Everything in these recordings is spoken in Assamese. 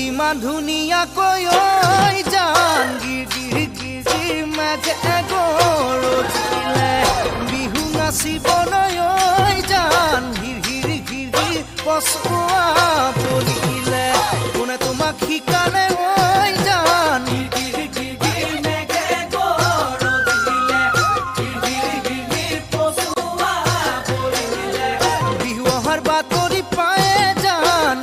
ইমান ধুনীয়াকৈ ঐ জান গিৰ গিৰ গিৰ গিৰ মাঘে গৰজিলে বিহু নাচিবলৈ ঐ জান হিৰ হিৰ হিৰ হিৰ পচুৱা বলিলে কোনে তোমাক শিকালে ঐ জান গিৰ গিৰ গিৰ মাঘে গৰজিলে হিৰ হিৰ হিৰ হিৰ পচুৱা বলিলে বিহু অহাৰ বাতৰি পায়ে জান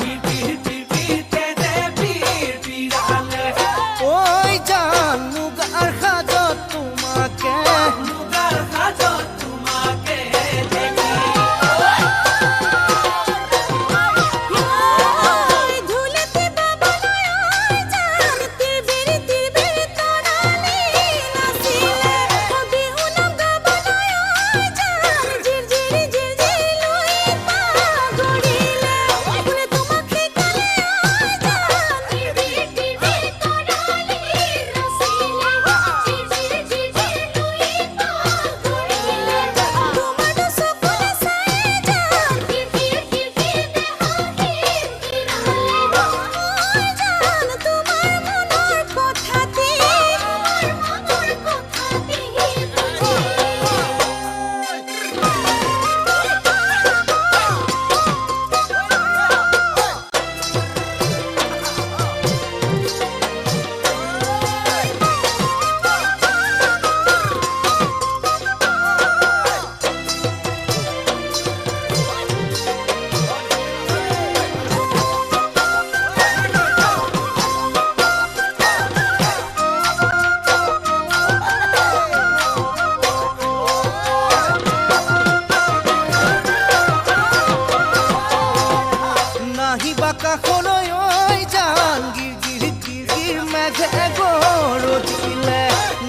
কাষলৈ ঐ জান গিৰ গিৰ গিৰ গিৰ মাঘে গৰজিলে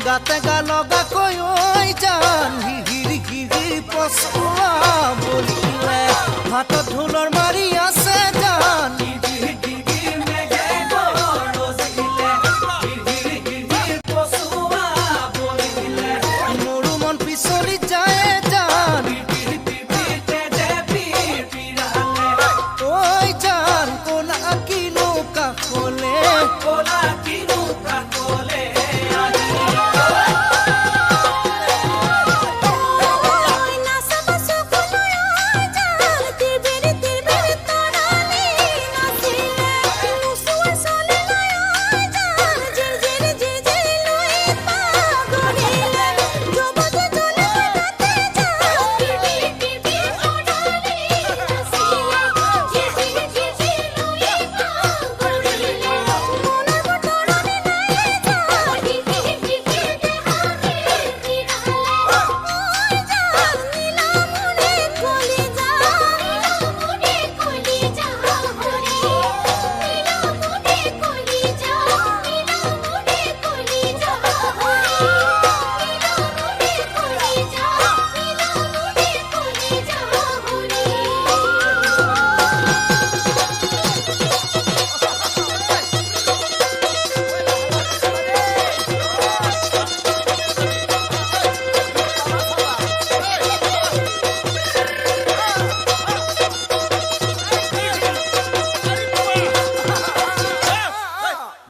গাতে গা লগাকৈ ঐ জান হিৰ হিৰ হিৰ হিৰ পচুৱা বলিলে হাতত ঢোলৰ মাৰি আছে